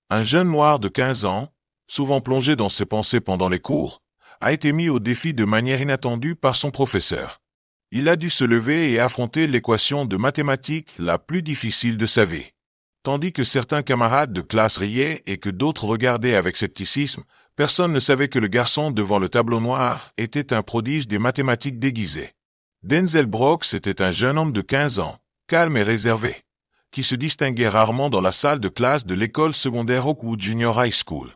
Un jeune noir de 15 ans, souvent plongé dans ses pensées pendant les cours, a été mis au défi de manière inattendue par son professeur. Il a dû se lever et affronter l'équation de mathématiques la plus difficile de sa vie. Tandis que certains camarades de classe riaient et que d'autres regardaient avec scepticisme, personne ne savait que le garçon devant le tableau noir était un prodige des mathématiques déguisé. Denzel Brooks était un jeune homme de 15 ans, calme et réservé, qui se distinguait rarement dans la salle de classe de l'école secondaire Oakwood Junior High School.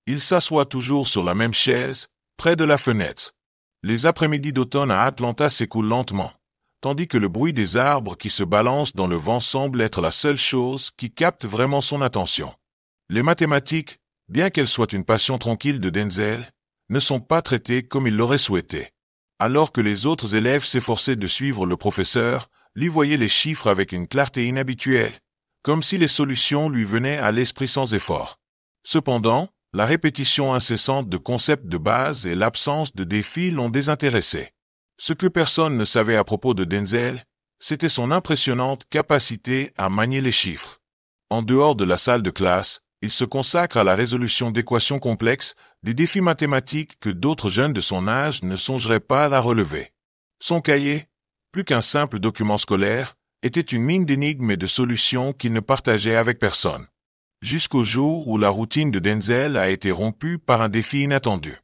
Il s'assoit toujours sur la même chaise, près de la fenêtre. Les après-midi d'automne à Atlanta s'écoulent lentement, tandis que le bruit des arbres qui se balancent dans le vent semble être la seule chose qui capte vraiment son attention. Les mathématiques, bien qu'elles soient une passion tranquille de Denzel, ne sont pas traitées comme il l'aurait souhaité. Alors que les autres élèves s'efforçaient de suivre le professeur, lui voyait les chiffres avec une clarté inhabituelle, comme si les solutions lui venaient à l'esprit sans effort. Cependant, la répétition incessante de concepts de base et l'absence de défis l'ont désintéressé. Ce que personne ne savait à propos de Denzel, c'était son impressionnante capacité à manier les chiffres. En dehors de la salle de classe, il se consacre à la résolution d'équations complexes, des défis mathématiques que d'autres jeunes de son âge ne songeraient pas à relever. Son cahier, plus qu'un simple document scolaire, était une mine d'énigmes et de solutions qu'il ne partageait avec personne. Jusqu'au jour où la routine de Denzel a été rompue par un défi inattendu.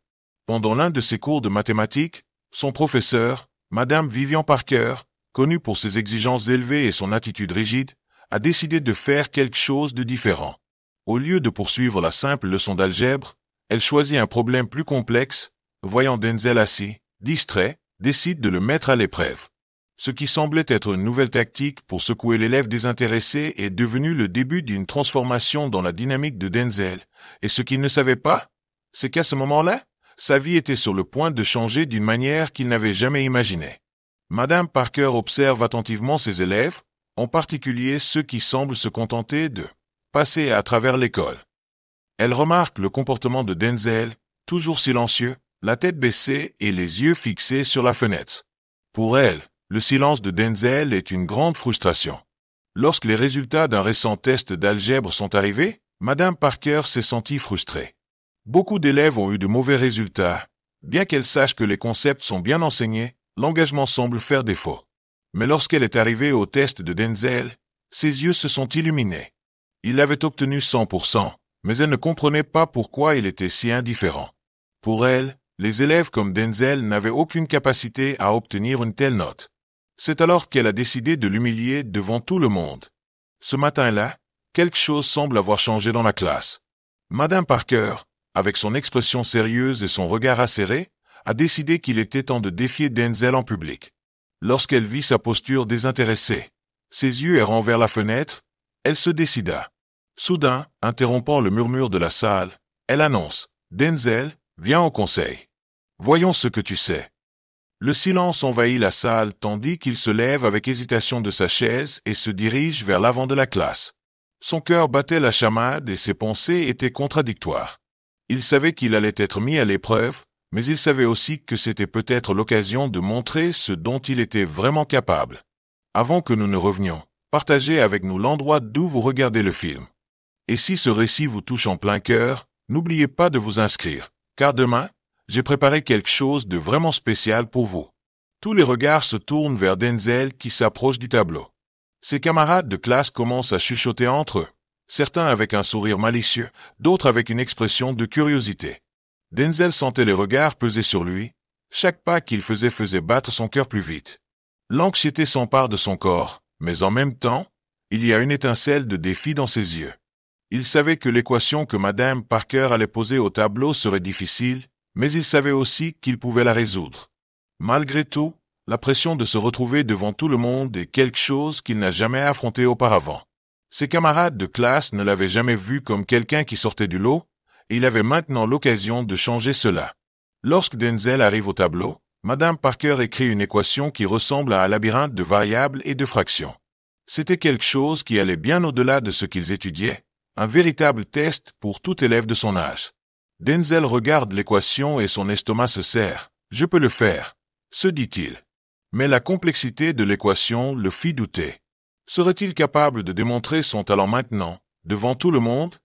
Pendant l'un de ses cours de mathématiques, son professeur, Madame Vivian Parker, connue pour ses exigences élevées et son attitude rigide, a décidé de faire quelque chose de différent. Au lieu de poursuivre la simple leçon d'algèbre, elle choisit un problème plus complexe, voyant Denzel assis, distrait, décide de le mettre à l'épreuve. Ce qui semblait être une nouvelle tactique pour secouer l'élève désintéressé est devenu le début d'une transformation dans la dynamique de Denzel, et ce qu'il ne savait pas, c'est qu'à ce moment-là, sa vie était sur le point de changer d'une manière qu'il n'avait jamais imaginée. Madame Parker observe attentivement ses élèves, en particulier ceux qui semblent se contenter de passer à travers l'école. Elle remarque le comportement de Denzel, toujours silencieux, la tête baissée et les yeux fixés sur la fenêtre. Pour elle, le silence de Denzel est une grande frustration. Lorsque les résultats d'un récent test d'algèbre sont arrivés, Madame Parker s'est sentie frustrée. Beaucoup d'élèves ont eu de mauvais résultats. Bien qu'elle sache que les concepts sont bien enseignés, l'engagement semble faire défaut. Mais lorsqu'elle est arrivée au test de Denzel, ses yeux se sont illuminés. Il avait obtenu 100%, mais elle ne comprenait pas pourquoi il était si indifférent. Pour elle, les élèves comme Denzel n'avaient aucune capacité à obtenir une telle note. C'est alors qu'elle a décidé de l'humilier devant tout le monde. Ce matin-là, quelque chose semble avoir changé dans la classe. Madame Parker, avec son expression sérieuse et son regard acéré, a décidé qu'il était temps de défier Denzel en public. Lorsqu'elle vit sa posture désintéressée, ses yeux errant vers la fenêtre, elle se décida. Soudain, interrompant le murmure de la salle, elle annonce « Denzel, viens au conseil. Voyons ce que tu sais. » Le silence envahit la salle tandis qu'il se lève avec hésitation de sa chaise et se dirige vers l'avant de la classe. Son cœur battait la chamade et ses pensées étaient contradictoires. Il savait qu'il allait être mis à l'épreuve, mais il savait aussi que c'était peut-être l'occasion de montrer ce dont il était vraiment capable. Avant que nous ne revenions, partagez avec nous l'endroit d'où vous regardez le film. Et si ce récit vous touche en plein cœur, n'oubliez pas de vous inscrire, car demain, j'ai préparé quelque chose de vraiment spécial pour vous. Tous les regards se tournent vers Denzel qui s'approche du tableau. Ses camarades de classe commencent à chuchoter entre eux, certains avec un sourire malicieux, d'autres avec une expression de curiosité. Denzel sentait les regards peser sur lui, chaque pas qu'il faisait battre son cœur plus vite. L'anxiété s'empare de son corps, mais en même temps, il y a une étincelle de défi dans ses yeux. Il savait que l'équation que Madame Parker allait poser au tableau serait difficile, mais il savait aussi qu'il pouvait la résoudre. Malgré tout, la pression de se retrouver devant tout le monde est quelque chose qu'il n'a jamais affronté auparavant. Ses camarades de classe ne l'avaient jamais vu comme quelqu'un qui sortait du lot, et il avait maintenant l'occasion de changer cela. Lorsque Denzel arrive au tableau, Madame Parker écrit une équation qui ressemble à un labyrinthe de variables et de fractions. C'était quelque chose qui allait bien au-delà de ce qu'ils étudiaient, un véritable test pour tout élève de son âge. Denzel regarde l'équation et son estomac se serre. « Je peux le faire », se dit-il. Mais la complexité de l'équation le fit douter. Serait-il capable de démontrer son talent maintenant, devant tout le monde?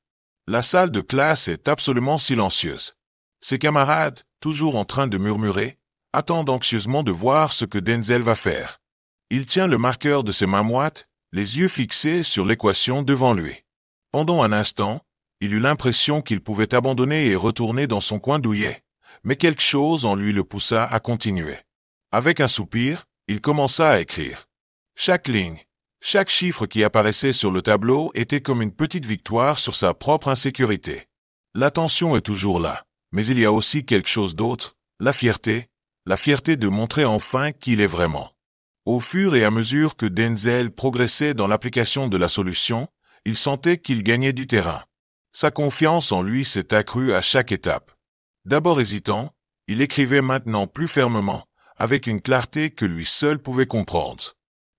La salle de classe est absolument silencieuse. Ses camarades, toujours en train de murmurer, attendent anxieusement de voir ce que Denzel va faire. Il tient le marqueur de ses mains moites, les yeux fixés sur l'équation devant lui. Pendant un instant, il eut l'impression qu'il pouvait abandonner et retourner dans son coin douillet, mais quelque chose en lui le poussa à continuer. Avec un soupir, il commença à écrire. Chaque ligne, chaque chiffre qui apparaissait sur le tableau était comme une petite victoire sur sa propre insécurité. La tension est toujours là, mais il y a aussi quelque chose d'autre, la fierté de montrer enfin qui il est vraiment. Au fur et à mesure que Denzel progressait dans l'application de la solution, il sentait qu'il gagnait du terrain. Sa confiance en lui s'est accrue à chaque étape. D'abord hésitant, il écrivait maintenant plus fermement, avec une clarté que lui seul pouvait comprendre.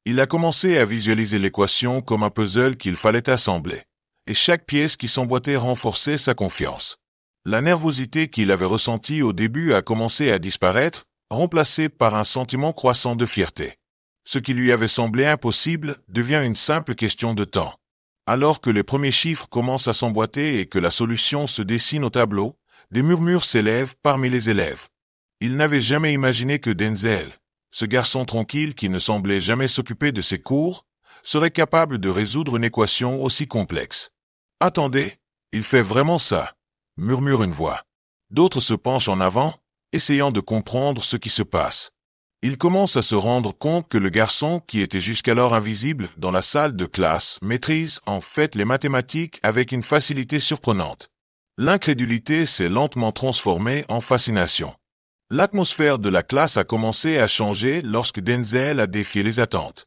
Il a commencé à visualiser l'équation comme un puzzle qu'il fallait assembler, et chaque pièce qui s'emboîtait renforçait sa confiance. La nervosité qu'il avait ressentie au début a commencé à disparaître, remplacée par un sentiment croissant de fierté. Ce qui lui avait semblé impossible devient une simple question de temps. Alors que les premiers chiffres commencent à s'emboîter et que la solution se dessine au tableau, des murmures s'élèvent parmi les élèves. Il n'avait jamais imaginé que Denzel, ce garçon tranquille qui ne semblait jamais s'occuper de ses cours, serait capable de résoudre une équation aussi complexe. « Attendez, il fait vraiment ça », murmure une voix. D'autres se penchent en avant, essayant de comprendre ce qui se passe. Il commence à se rendre compte que le garçon, qui était jusqu'alors invisible dans la salle de classe, maîtrise en fait les mathématiques avec une facilité surprenante. L'incrédulité s'est lentement transformée en fascination. L'atmosphère de la classe a commencé à changer lorsque Denzel a défié les attentes.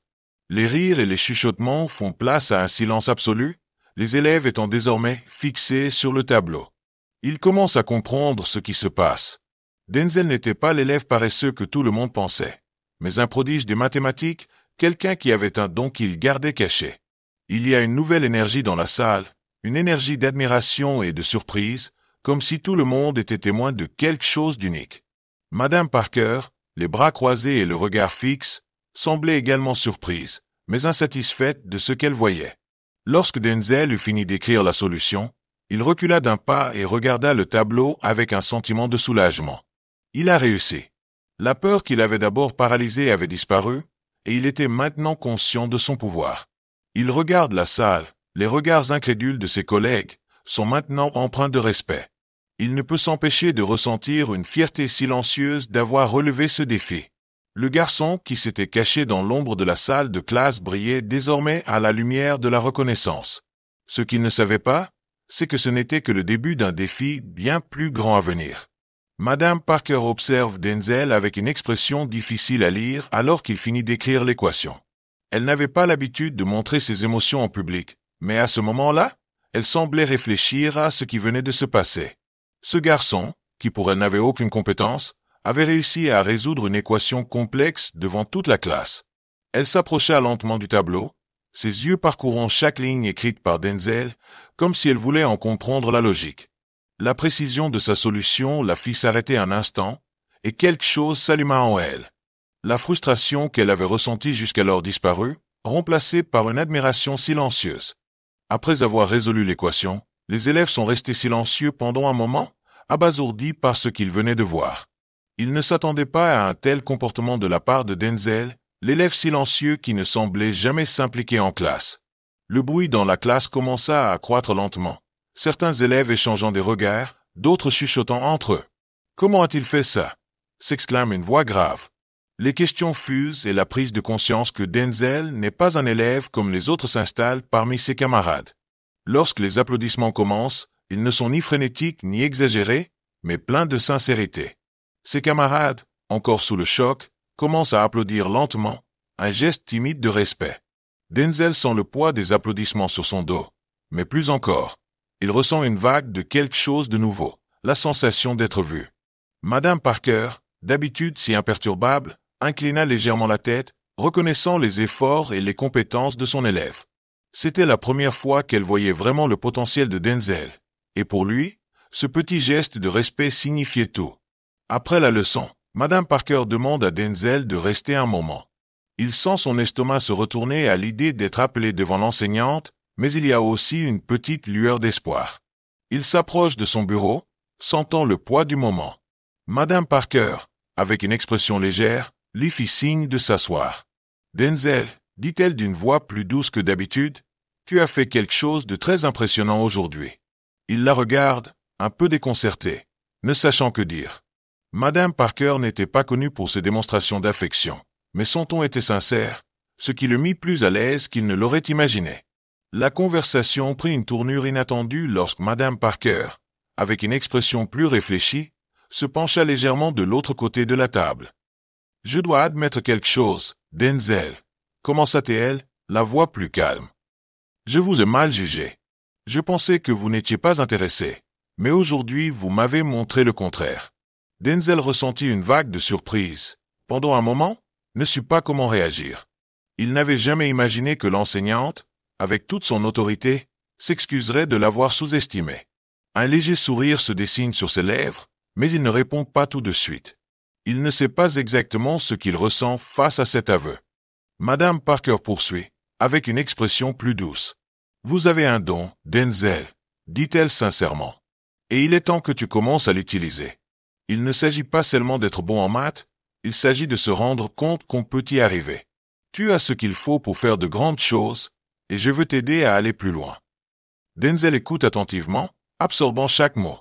Les rires et les chuchotements font place à un silence absolu, les élèves étant désormais fixés sur le tableau. Ils commencent à comprendre ce qui se passe. Denzel n'était pas l'élève paresseux que tout le monde pensait, mais un prodige des mathématiques, quelqu'un qui avait un don qu'il gardait caché. Il y a une nouvelle énergie dans la salle, une énergie d'admiration et de surprise, comme si tout le monde était témoin de quelque chose d'unique. Madame Parker, les bras croisés et le regard fixe, semblait également surprise, mais insatisfaite de ce qu'elle voyait. Lorsque Denzel eut fini d'écrire la solution, il recula d'un pas et regarda le tableau avec un sentiment de soulagement. Il a réussi. La peur qui l'avait d'abord paralysé avait disparu, et il était maintenant conscient de son pouvoir. Il regarde la salle, les regards incrédules de ses collègues sont maintenant empreints de respect. Il ne peut s'empêcher de ressentir une fierté silencieuse d'avoir relevé ce défi. Le garçon qui s'était caché dans l'ombre de la salle de classe brillait désormais à la lumière de la reconnaissance. Ce qu'il ne savait pas, c'est que ce n'était que le début d'un défi bien plus grand à venir. Madame Parker observe Denzel avec une expression difficile à lire alors qu'il finit d'écrire l'équation. Elle n'avait pas l'habitude de montrer ses émotions en public, mais à ce moment-là, elle semblait réfléchir à ce qui venait de se passer. Ce garçon, qui pour elle n'avait aucune compétence, avait réussi à résoudre une équation complexe devant toute la classe. Elle s'approcha lentement du tableau, ses yeux parcourant chaque ligne écrite par Denzel, comme si elle voulait en comprendre la logique. La précision de sa solution la fit s'arrêter un instant, et quelque chose s'alluma en elle. La frustration qu'elle avait ressentie jusqu'alors disparut, remplacée par une admiration silencieuse. Après avoir résolu l'équation, les élèves sont restés silencieux pendant un moment, abasourdis par ce qu'ils venaient de voir. Ils ne s'attendaient pas à un tel comportement de la part de Denzel, l'élève silencieux qui ne semblait jamais s'impliquer en classe. Le bruit dans la classe commença à accroître lentement. Certains élèves échangeant des regards, d'autres chuchotant entre eux. « Comment a-t-il fait ça ?» s'exclame une voix grave. Les questions fusent et la prise de conscience que Denzel n'est pas un élève comme les autres s'installe parmi ses camarades. Lorsque les applaudissements commencent, ils ne sont ni frénétiques ni exagérés, mais pleins de sincérité. Ses camarades, encore sous le choc, commencent à applaudir lentement, un geste timide de respect. Denzel sent le poids des applaudissements sur son dos, mais plus encore. Il ressent une vague de quelque chose de nouveau, la sensation d'être vu. Madame Parker, d'habitude si imperturbable, inclina légèrement la tête, reconnaissant les efforts et les compétences de son élève. C'était la première fois qu'elle voyait vraiment le potentiel de Denzel, et pour lui, ce petit geste de respect signifiait tout. Après la leçon, Madame Parker demande à Denzel de rester un moment. Il sent son estomac se retourner à l'idée d'être appelé devant l'enseignante, mais il y a aussi une petite lueur d'espoir. Il s'approche de son bureau, sentant le poids du moment. Madame Parker, avec une expression légère, lui fit signe de s'asseoir. « Denzel, dit-elle d'une voix plus douce que d'habitude, tu as fait quelque chose de très impressionnant aujourd'hui. » Il la regarde, un peu déconcerté, ne sachant que dire. Madame Parker n'était pas connue pour ses démonstrations d'affection, mais son ton était sincère, ce qui le mit plus à l'aise qu'il ne l'aurait imaginé. La conversation prit une tournure inattendue lorsque Madame Parker, avec une expression plus réfléchie, se pencha légèrement de l'autre côté de la table. « Je dois admettre quelque chose, Denzel, » commença-t-elle, la voix plus calme. « Je vous ai mal jugé. Je pensais que vous n'étiez pas intéressé, mais aujourd'hui vous m'avez montré le contraire. » Denzel ressentit une vague de surprise. Pendant un moment, ne sut pas comment réagir. Il n'avait jamais imaginé que l'enseignante, avec toute son autorité, s'excuserait de l'avoir sous-estimé. Un léger sourire se dessine sur ses lèvres, mais il ne répond pas tout de suite. Il ne sait pas exactement ce qu'il ressent face à cet aveu. Madame Parker poursuit, avec une expression plus douce. « Vous avez un don, Denzel, » dit-elle sincèrement. « Et il est temps que tu commences à l'utiliser. Il ne s'agit pas seulement d'être bon en maths, il s'agit de se rendre compte qu'on peut y arriver. Tu as ce qu'il faut pour faire de grandes choses, et je veux t'aider à aller plus loin. » Denzel écoute attentivement, absorbant chaque mot.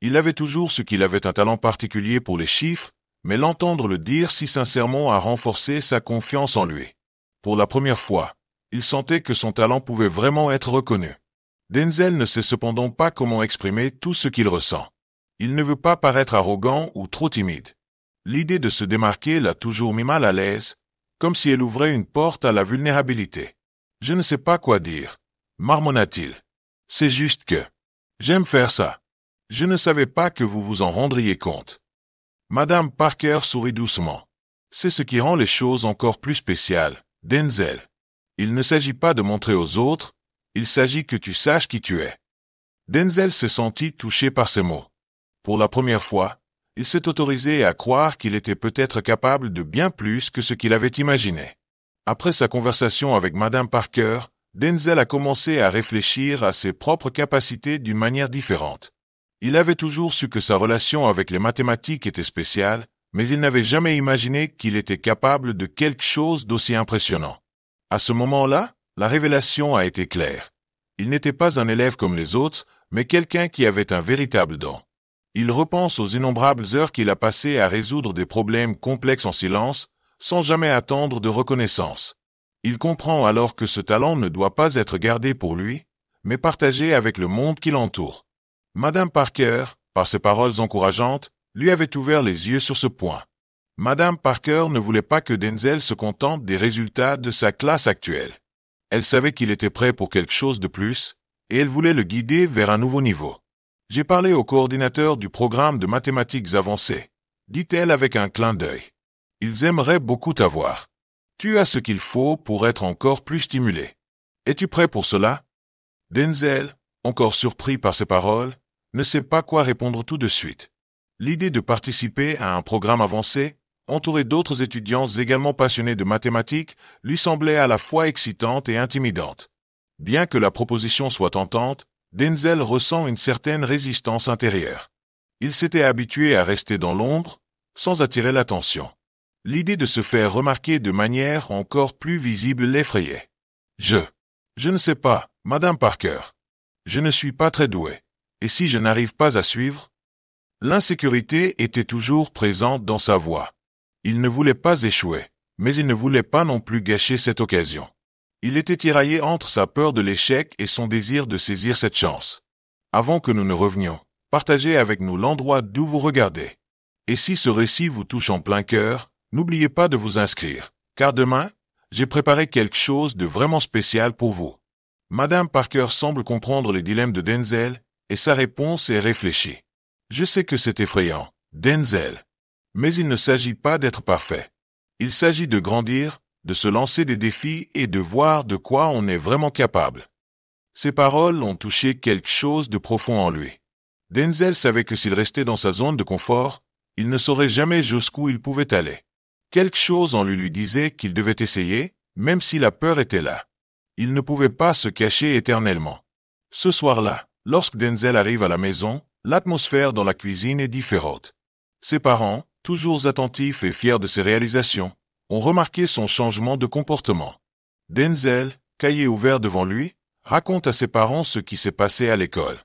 Il avait toujours su qu'il avait un talent particulier pour les chiffres, mais l'entendre le dire si sincèrement a renforcé sa confiance en lui. Pour la première fois, il sentait que son talent pouvait vraiment être reconnu. Denzel ne sait cependant pas comment exprimer tout ce qu'il ressent. Il ne veut pas paraître arrogant ou trop timide. L'idée de se démarquer l'a toujours mis mal à l'aise, comme si elle ouvrait une porte à la vulnérabilité. « Je ne sais pas quoi dire, » marmonna-t-il. « C'est juste que... j'aime faire ça. Je ne savais pas que vous vous en rendriez compte. » Madame Parker sourit doucement. « C'est ce qui rend les choses encore plus spéciales, Denzel. Il ne s'agit pas de montrer aux autres, il s'agit que tu saches qui tu es. » Denzel s'est senti touché par ces mots. Pour la première fois, il s'est autorisé à croire qu'il était peut-être capable de bien plus que ce qu'il avait imaginé. Après sa conversation avec Madame Parker, Denzel a commencé à réfléchir à ses propres capacités d'une manière différente. Il avait toujours su que sa relation avec les mathématiques était spéciale, mais il n'avait jamais imaginé qu'il était capable de quelque chose d'aussi impressionnant. À ce moment-là, la révélation a été claire. Il n'était pas un élève comme les autres, mais quelqu'un qui avait un véritable don. Il repense aux innombrables heures qu'il a passées à résoudre des problèmes complexes en silence, sans jamais attendre de reconnaissance. Il comprend alors que ce talent ne doit pas être gardé pour lui, mais partagé avec le monde qui l'entoure. Madame Parker, par ses paroles encourageantes, lui avait ouvert les yeux sur ce point. Madame Parker ne voulait pas que Denzel se contente des résultats de sa classe actuelle. Elle savait qu'il était prêt pour quelque chose de plus, et elle voulait le guider vers un nouveau niveau. « J'ai parlé au coordinateur du programme de mathématiques avancées, » dit-elle avec un clin d'œil. « Ils aimeraient beaucoup t'avoir. Tu as ce qu'il faut pour être encore plus stimulé. Es-tu prêt pour cela? » Denzel, encore surpris par ces paroles, ne sait pas quoi répondre tout de suite. L'idée de participer à un programme avancé, entouré d'autres étudiants également passionnés de mathématiques, lui semblait à la fois excitante et intimidante. Bien que la proposition soit tentante, Denzel ressent une certaine résistance intérieure. Il s'était habitué à rester dans l'ombre, sans attirer l'attention. L'idée de se faire remarquer de manière encore plus visible l'effrayait. Je ne sais pas, Madame Parker. Je ne suis pas très doué. Et si je n'arrive pas à suivre? L'insécurité était toujours présente dans sa voix. Il ne voulait pas échouer, mais il ne voulait pas non plus gâcher cette occasion. Il était tiraillé entre sa peur de l'échec et son désir de saisir cette chance. Avant que nous ne revenions, partagez avec nous l'endroit d'où vous regardez. Et si ce récit vous touche en plein cœur, n'oubliez pas de vous inscrire, car demain, j'ai préparé quelque chose de vraiment spécial pour vous. Madame Parker semble comprendre les dilemmes de Denzel, et sa réponse est réfléchie. Je sais que c'est effrayant, Denzel. Mais il ne s'agit pas d'être parfait. Il s'agit de grandir, de se lancer des défis et de voir de quoi on est vraiment capable. Ces paroles ont touché quelque chose de profond en lui. Denzel savait que s'il restait dans sa zone de confort, il ne saurait jamais jusqu'où il pouvait aller. Quelque chose en lui disait qu'il devait essayer, même si la peur était là. Il ne pouvait pas se cacher éternellement. Ce soir-là, Lorsque Denzel arrive à la maison, l'atmosphère dans la cuisine est différente. Ses parents, toujours attentifs et fiers de ses réalisations, ont remarqué son changement de comportement. Denzel, cahier ouvert devant lui, raconte à ses parents ce qui s'est passé à l'école.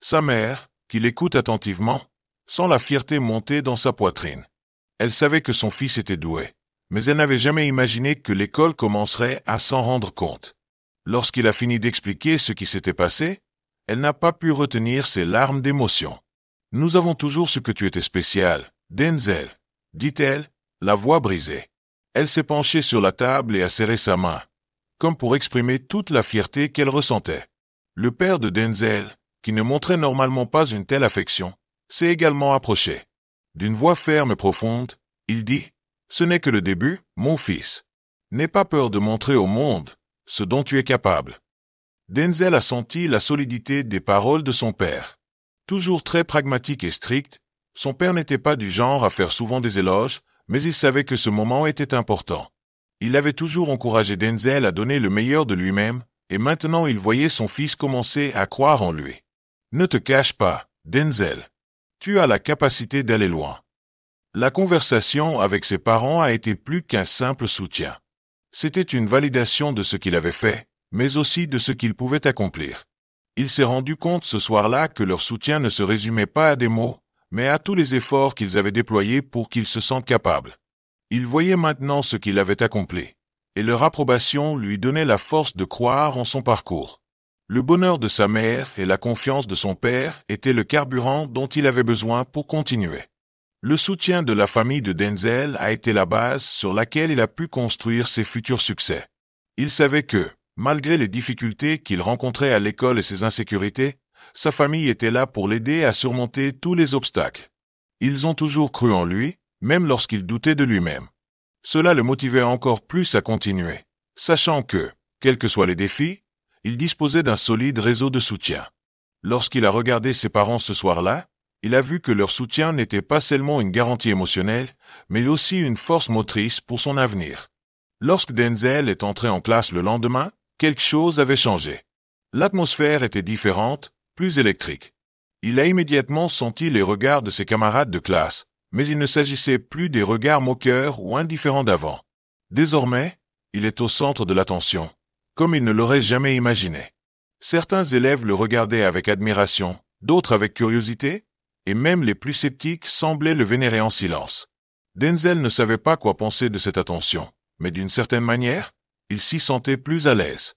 Sa mère, qui l'écoute attentivement, sent la fierté monter dans sa poitrine. Elle savait que son fils était doué, mais elle n'avait jamais imaginé que l'école commencerait à s'en rendre compte. Lorsqu'il a fini d'expliquer ce qui s'était passé, elle n'a pas pu retenir ses larmes d'émotion. « Nous avons toujours su que tu étais spécial, Denzel, » dit-elle, la voix brisée. Elle s'est penchée sur la table et a serré sa main, comme pour exprimer toute la fierté qu'elle ressentait. Le père de Denzel, qui ne montrait normalement pas une telle affection, s'est également approché. D'une voix ferme et profonde, il dit « Ce n'est que le début, mon fils. N'aie pas peur de montrer au monde ce dont tu es capable. » Denzel a senti la solidité des paroles de son père. Toujours très pragmatique et strict, son père n'était pas du genre à faire souvent des éloges, mais il savait que ce moment était important. Il avait toujours encouragé Denzel à donner le meilleur de lui-même, et maintenant il voyait son fils commencer à croire en lui. « Ne te cache pas, Denzel. Tu as la capacité d'aller loin. » La conversation avec ses parents a été plus qu'un simple soutien. C'était une validation de ce qu'il avait fait, mais aussi de ce qu'il pouvait accomplir. Il s'est rendu compte ce soir-là que leur soutien ne se résumait pas à des mots, mais à tous les efforts qu'ils avaient déployés pour qu'il se sente capable. Il voyait maintenant ce qu'il avait accompli, et leur approbation lui donnait la force de croire en son parcours. Le bonheur de sa mère et la confiance de son père étaient le carburant dont il avait besoin pour continuer. Le soutien de la famille de Denzel a été la base sur laquelle il a pu construire ses futurs succès. Il savait que, malgré les difficultés qu'il rencontrait à l'école et ses insécurités, sa famille était là pour l'aider à surmonter tous les obstacles. Ils ont toujours cru en lui, même lorsqu'il doutait de lui-même. Cela le motivait encore plus à continuer, sachant que, quels que soient les défis, il disposait d'un solide réseau de soutien. Lorsqu'il a regardé ses parents ce soir-là, il a vu que leur soutien n'était pas seulement une garantie émotionnelle, mais aussi une force motrice pour son avenir. Lorsque Denzel est entré en classe le lendemain, quelque chose avait changé. L'atmosphère était différente, plus électrique. Il a immédiatement senti les regards de ses camarades de classe, mais il ne s'agissait plus des regards moqueurs ou indifférents d'avant. Désormais, il est au centre de l'attention, comme il ne l'aurait jamais imaginé. Certains élèves le regardaient avec admiration, d'autres avec curiosité, et même les plus sceptiques semblaient le vénérer en silence. Denzel ne savait pas quoi penser de cette attention, mais d'une certaine manière, il s'y sentait plus à l'aise.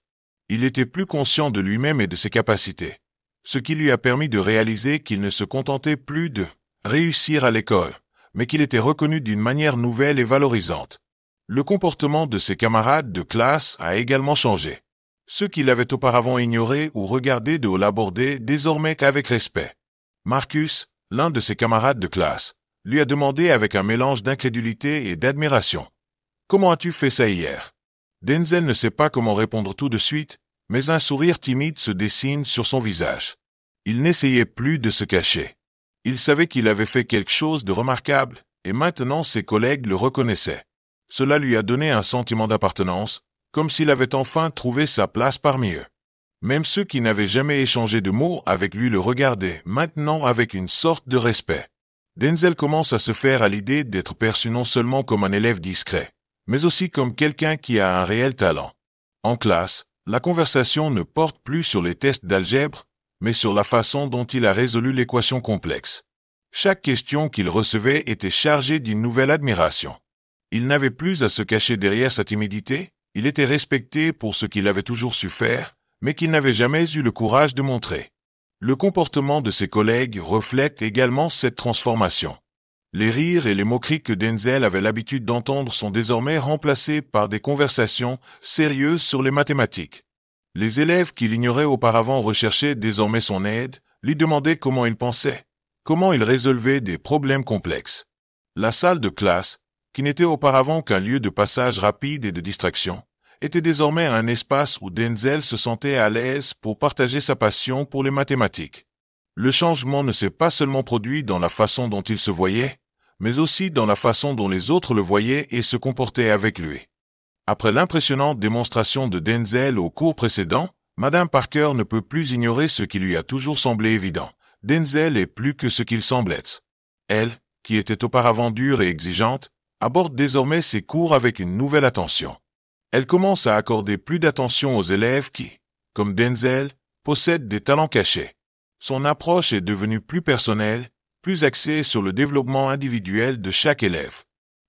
Il était plus conscient de lui-même et de ses capacités, ce qui lui a permis de réaliser qu'il ne se contentait plus de réussir à l'école, mais qu'il était reconnu d'une manière nouvelle et valorisante. Le comportement de ses camarades de classe a également changé. Ceux qui l'avaient auparavant ignoré ou regardé de haut l'abordaient désormais avec respect. Marcus, l'un de ses camarades de classe, lui a demandé avec un mélange d'incrédulité et d'admiration. « Comment as-tu fait ça hier ?» Denzel ne sait pas comment répondre tout de suite, mais un sourire timide se dessine sur son visage. Il n'essayait plus de se cacher. Il savait qu'il avait fait quelque chose de remarquable, et maintenant ses collègues le reconnaissaient. Cela lui a donné un sentiment d'appartenance, comme s'il avait enfin trouvé sa place parmi eux. Même ceux qui n'avaient jamais échangé de mots avec lui le regardaient maintenant avec une sorte de respect. Denzel commence à se faire à l'idée d'être perçu non seulement comme un élève discret, mais aussi comme quelqu'un qui a un réel talent. En classe, la conversation ne porte plus sur les tests d'algèbre, mais sur la façon dont il a résolu l'équation complexe. Chaque question qu'il recevait était chargée d'une nouvelle admiration. Il n'avait plus à se cacher derrière sa timidité, il était respecté pour ce qu'il avait toujours su faire, mais qu'il n'avait jamais eu le courage de montrer. Le comportement de ses collègues reflète également cette transformation. Les rires et les moqueries que Denzel avait l'habitude d'entendre sont désormais remplacés par des conversations sérieuses sur les mathématiques. Les élèves qui l'ignoraient auparavant recherchaient désormais son aide, lui demandaient comment il pensait, comment il résolvait des problèmes complexes. La salle de classe, qui n'était auparavant qu'un lieu de passage rapide et de distraction, était désormais un espace où Denzel se sentait à l'aise pour partager sa passion pour les mathématiques. Le changement ne s'est pas seulement produit dans la façon dont il se voyait, mais aussi dans la façon dont les autres le voyaient et se comportaient avec lui. Après l'impressionnante démonstration de Denzel au cours précédent, Madame Parker ne peut plus ignorer ce qui lui a toujours semblé évident. Denzel est plus que ce qu'il semble être. Elle, qui était auparavant dure et exigeante, aborde désormais ses cours avec une nouvelle attention. Elle commence à accorder plus d'attention aux élèves qui, comme Denzel, possèdent des talents cachés. Son approche est devenue plus personnelle, plus axée sur le développement individuel de chaque élève.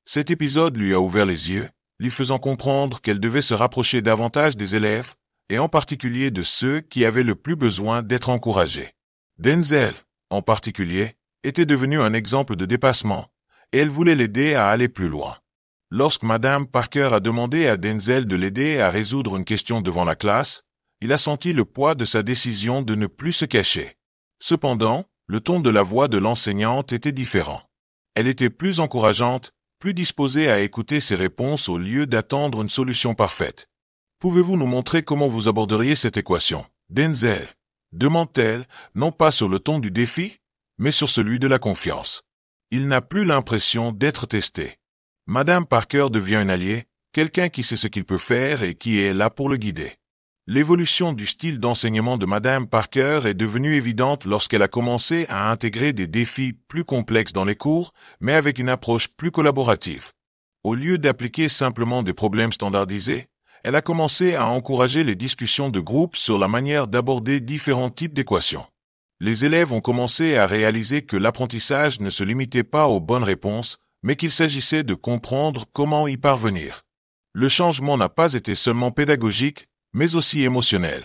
Cet épisode lui a ouvert les yeux, lui faisant comprendre qu'elle devait se rapprocher davantage des élèves, et en particulier de ceux qui avaient le plus besoin d'être encouragés. Denzel, en particulier, était devenu un exemple de dépassement, et elle voulait l'aider à aller plus loin. Lorsque Madame Parker a demandé à Denzel de l'aider à résoudre une question devant la classe, il a senti le poids de sa décision de ne plus se cacher. Cependant, le ton de la voix de l'enseignante était différent. Elle était plus encourageante, plus disposée à écouter ses réponses au lieu d'attendre une solution parfaite. « Pouvez-vous nous montrer comment vous aborderiez cette équation, Denzel ?» demande-t-elle, non pas sur le ton du défi, mais sur celui de la confiance. Il n'a plus l'impression d'être testé. Madame Parker devient un allié, quelqu'un qui sait ce qu'il peut faire et qui est là pour le guider. L'évolution du style d'enseignement de Madame Parker est devenue évidente lorsqu'elle a commencé à intégrer des défis plus complexes dans les cours, mais avec une approche plus collaborative. Au lieu d'appliquer simplement des problèmes standardisés, elle a commencé à encourager les discussions de groupe sur la manière d'aborder différents types d'équations. Les élèves ont commencé à réaliser que l'apprentissage ne se limitait pas aux bonnes réponses, mais qu'il s'agissait de comprendre comment y parvenir. Le changement n'a pas été seulement pédagogique, mais aussi émotionnel.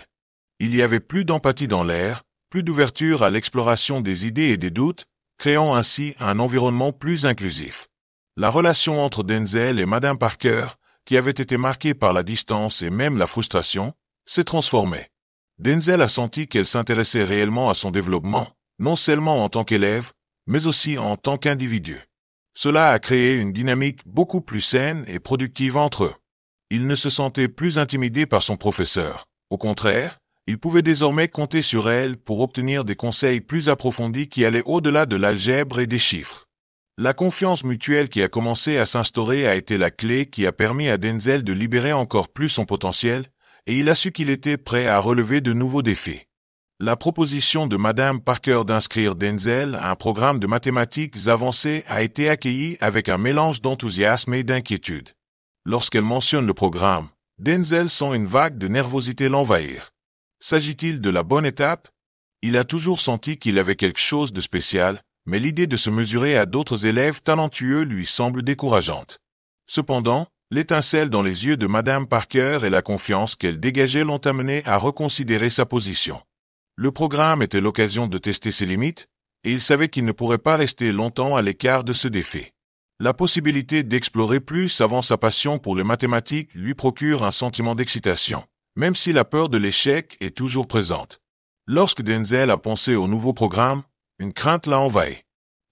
Il y avait plus d'empathie dans l'air, plus d'ouverture à l'exploration des idées et des doutes, créant ainsi un environnement plus inclusif. La relation entre Denzel et Madame Parker, qui avait été marquée par la distance et même la frustration, s'est transformée. Denzel a senti qu'elle s'intéressait réellement à son développement, non seulement en tant qu'élève, mais aussi en tant qu'individu. Cela a créé une dynamique beaucoup plus saine et productive entre eux. Il ne se sentait plus intimidé par son professeur. Au contraire, il pouvait désormais compter sur elle pour obtenir des conseils plus approfondis qui allaient au-delà de l'algèbre et des chiffres. La confiance mutuelle qui a commencé à s'instaurer a été la clé qui a permis à Denzel de libérer encore plus son potentiel, et il a su qu'il était prêt à relever de nouveaux défis. La proposition de Madame Parker d'inscrire Denzel à un programme de mathématiques avancées a été accueillie avec un mélange d'enthousiasme et d'inquiétude. Lorsqu'elle mentionne le programme, Denzel sent une vague de nervosité l'envahir. S'agit-il de la bonne étape? Il a toujours senti qu'il avait quelque chose de spécial, mais l'idée de se mesurer à d'autres élèves talentueux lui semble décourageante. Cependant, l'étincelle dans les yeux de Madame Parker et la confiance qu'elle dégageait l'ont amené à reconsidérer sa position. Le programme était l'occasion de tester ses limites, et il savait qu'il ne pourrait pas rester longtemps à l'écart de ce défi. La possibilité d'explorer plus avant sa passion pour les mathématiques lui procure un sentiment d'excitation, même si la peur de l'échec est toujours présente. Lorsque Denzel a pensé au nouveau programme, une crainte l'a envahi.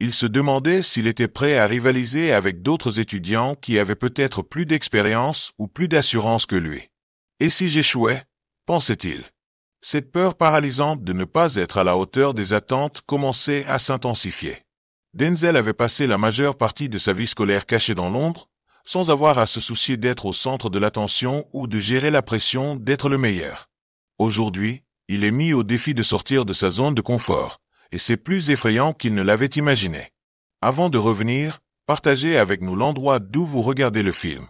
Il se demandait s'il était prêt à rivaliser avec d'autres étudiants qui avaient peut-être plus d'expérience ou plus d'assurance que lui. Et si j'échouais, pensait-il. Cette peur paralysante de ne pas être à la hauteur des attentes commençait à s'intensifier. Denzel avait passé la majeure partie de sa vie scolaire cachée dans l'ombre, sans avoir à se soucier d'être au centre de l'attention ou de gérer la pression d'être le meilleur. Aujourd'hui, il est mis au défi de sortir de sa zone de confort, et c'est plus effrayant qu'il ne l'avait imaginé. Avant de revenir, partagez avec nous l'endroit d'où vous regardez le film.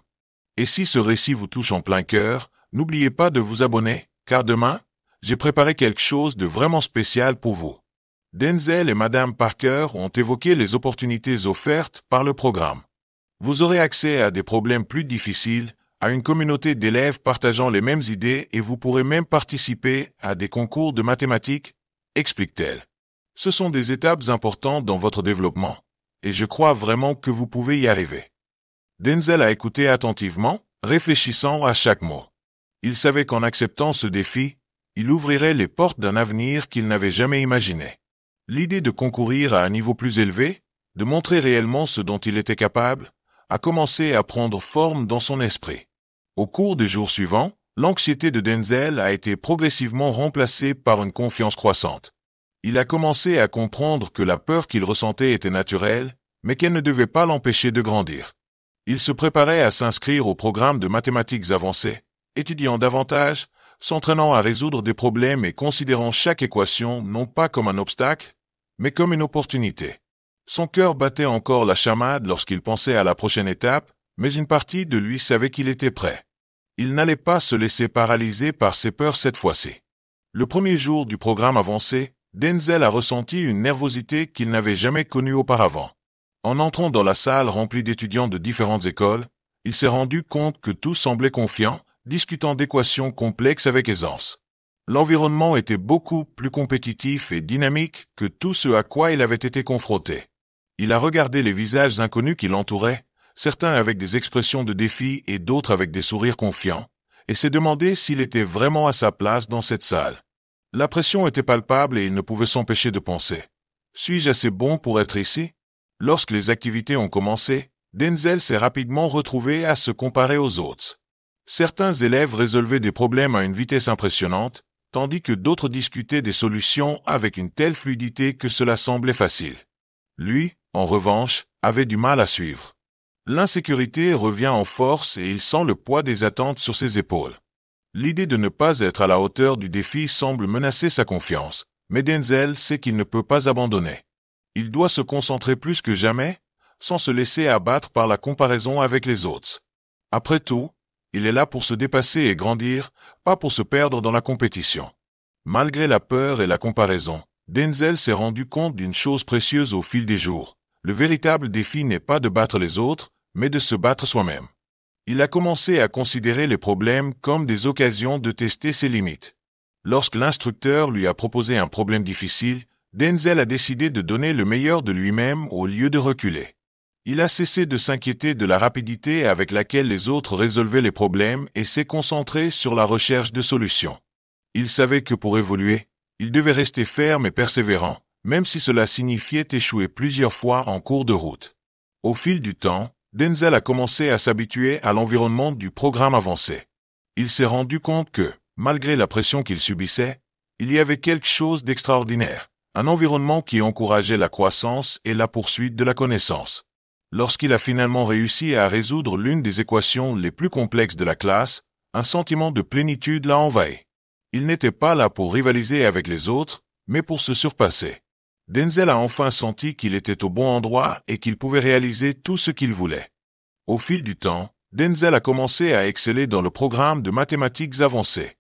Et si ce récit vous touche en plein cœur, n'oubliez pas de vous abonner, car demain, j'ai préparé quelque chose de vraiment spécial pour vous. Denzel et Madame Parker ont évoqué les opportunités offertes par le programme. Vous aurez accès à des problèmes plus difficiles, à une communauté d'élèves partageant les mêmes idées et vous pourrez même participer à des concours de mathématiques, explique-t-elle. Ce sont des étapes importantes dans votre développement, et je crois vraiment que vous pouvez y arriver. Denzel a écouté attentivement, réfléchissant à chaque mot. Il savait qu'en acceptant ce défi, il ouvrirait les portes d'un avenir qu'il n'avait jamais imaginé. L'idée de concourir à un niveau plus élevé, de montrer réellement ce dont il était capable, a commencé à prendre forme dans son esprit. Au cours des jours suivants, l'anxiété de Denzel a été progressivement remplacée par une confiance croissante. Il a commencé à comprendre que la peur qu'il ressentait était naturelle, mais qu'elle ne devait pas l'empêcher de grandir. Il se préparait à s'inscrire au programme de mathématiques avancées, étudiant davantage, s'entraînant à résoudre des problèmes et considérant chaque équation non pas comme un obstacle, mais comme une opportunité. Son cœur battait encore la chamade lorsqu'il pensait à la prochaine étape, mais une partie de lui savait qu'il était prêt. Il n'allait pas se laisser paralyser par ses peurs cette fois-ci. Le premier jour du programme avancé, Denzel a ressenti une nervosité qu'il n'avait jamais connue auparavant. En entrant dans la salle remplie d'étudiants de différentes écoles, il s'est rendu compte que tous semblaient confiants, discutant d'équations complexes avec aisance. L'environnement était beaucoup plus compétitif et dynamique que tout ce à quoi il avait été confronté. Il a regardé les visages inconnus qui l'entouraient, certains avec des expressions de défi et d'autres avec des sourires confiants, et s'est demandé s'il était vraiment à sa place dans cette salle. La pression était palpable et il ne pouvait s'empêcher de penser. Suis-je assez bon pour être ici? Lorsque les activités ont commencé, Denzel s'est rapidement retrouvé à se comparer aux autres. Certains élèves résolvaient des problèmes à une vitesse impressionnante, tandis que d'autres discutaient des solutions avec une telle fluidité que cela semblait facile. Lui, en revanche, avait du mal à suivre. L'insécurité revient en force et il sent le poids des attentes sur ses épaules. L'idée de ne pas être à la hauteur du défi semble menacer sa confiance, mais Denzel sait qu'il ne peut pas abandonner. Il doit se concentrer plus que jamais, sans se laisser abattre par la comparaison avec les autres. Après tout, il est là pour se dépasser et grandir, pas pour se perdre dans la compétition. Malgré la peur et la comparaison, Denzel s'est rendu compte d'une chose précieuse au fil des jours. Le véritable défi n'est pas de battre les autres, mais de se battre soi-même. Il a commencé à considérer les problèmes comme des occasions de tester ses limites. Lorsque l'instructeur lui a proposé un problème difficile, Denzel a décidé de donner le meilleur de lui-même au lieu de reculer. Il a cessé de s'inquiéter de la rapidité avec laquelle les autres résolvaient les problèmes et s'est concentré sur la recherche de solutions. Il savait que pour évoluer, il devait rester ferme et persévérant, même si cela signifiait échouer plusieurs fois en cours de route. Au fil du temps, Denzel a commencé à s'habituer à l'environnement du programme avancé. Il s'est rendu compte que, malgré la pression qu'il subissait, il y avait quelque chose d'extraordinaire, un environnement qui encourageait la croissance et la poursuite de la connaissance. Lorsqu'il a finalement réussi à résoudre l'une des équations les plus complexes de la classe, un sentiment de plénitude l'a envahi. Il n'était pas là pour rivaliser avec les autres, mais pour se surpasser. Denzel a enfin senti qu'il était au bon endroit et qu'il pouvait réaliser tout ce qu'il voulait. Au fil du temps, Denzel a commencé à exceller dans le programme de mathématiques avancées.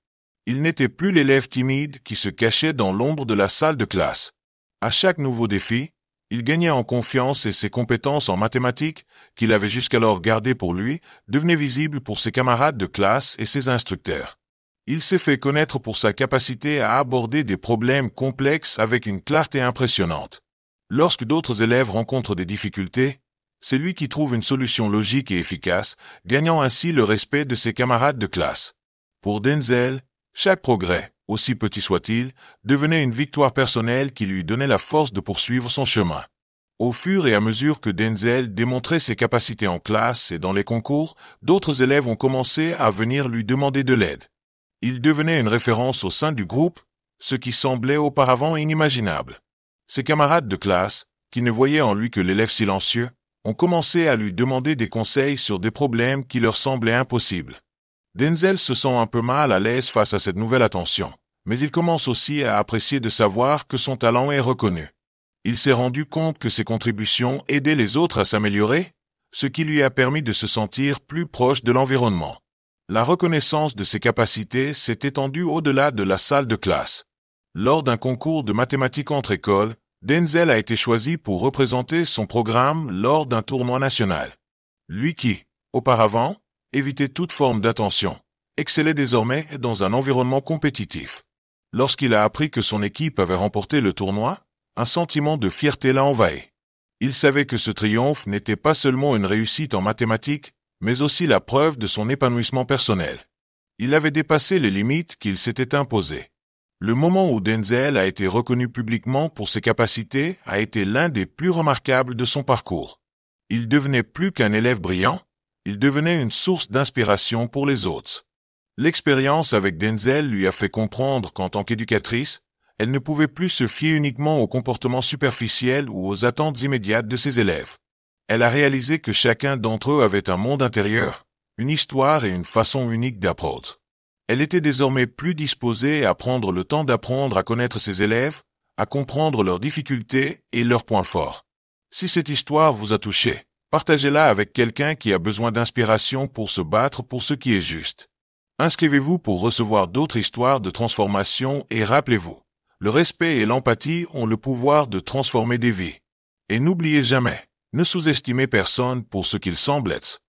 Il n'était plus l'élève timide qui se cachait dans l'ombre de la salle de classe. À chaque nouveau défi, il gagnait en confiance et ses compétences en mathématiques, qu'il avait jusqu'alors gardées pour lui, devenaient visibles pour ses camarades de classe et ses instructeurs. Il s'est fait connaître pour sa capacité à aborder des problèmes complexes avec une clarté impressionnante. Lorsque d'autres élèves rencontrent des difficultés, c'est lui qui trouve une solution logique et efficace, gagnant ainsi le respect de ses camarades de classe. Pour Denzel, chaque progrès, aussi petit soit-il, devenait une victoire personnelle qui lui donnait la force de poursuivre son chemin. Au fur et à mesure que Denzel démontrait ses capacités en classe et dans les concours, d'autres élèves ont commencé à venir lui demander de l'aide. Il devenait une référence au sein du groupe, ce qui semblait auparavant inimaginable. Ses camarades de classe, qui ne voyaient en lui que l'élève silencieux, ont commencé à lui demander des conseils sur des problèmes qui leur semblaient impossibles. Denzel se sent un peu mal à l'aise face à cette nouvelle attention, mais il commence aussi à apprécier de savoir que son talent est reconnu. Il s'est rendu compte que ses contributions aidaient les autres à s'améliorer, ce qui lui a permis de se sentir plus proche de l'environnement. La reconnaissance de ses capacités s'est étendue au-delà de la salle de classe. Lors d'un concours de mathématiques entre écoles, Denzel a été choisi pour représenter son programme lors d'un tournoi national. Lui qui, auparavant, évitait toute forme d'attention, excellait désormais dans un environnement compétitif. Lorsqu'il a appris que son équipe avait remporté le tournoi, un sentiment de fierté l'a envahi. Il savait que ce triomphe n'était pas seulement une réussite en mathématiques, mais aussi la preuve de son épanouissement personnel. Il avait dépassé les limites qu'il s'était imposées. Le moment où Denzel a été reconnu publiquement pour ses capacités a été l'un des plus remarquables de son parcours. Il devenait plus qu'un élève brillant, il devenait une source d'inspiration pour les autres. L'expérience avec Denzel lui a fait comprendre qu'en tant qu'éducatrice, elle ne pouvait plus se fier uniquement aux comportements superficiels ou aux attentes immédiates de ses élèves. Elle a réalisé que chacun d'entre eux avait un monde intérieur, une histoire et une façon unique d'apprendre. Elle était désormais plus disposée à prendre le temps d'apprendre à connaître ses élèves, à comprendre leurs difficultés et leurs points forts. Si cette histoire vous a touché, partagez-la avec quelqu'un qui a besoin d'inspiration pour se battre pour ce qui est juste. Inscrivez-vous pour recevoir d'autres histoires de transformation et rappelez-vous, le respect et l'empathie ont le pouvoir de transformer des vies. Et n'oubliez jamais, ne sous-estimez personne pour ce qu'il semble être.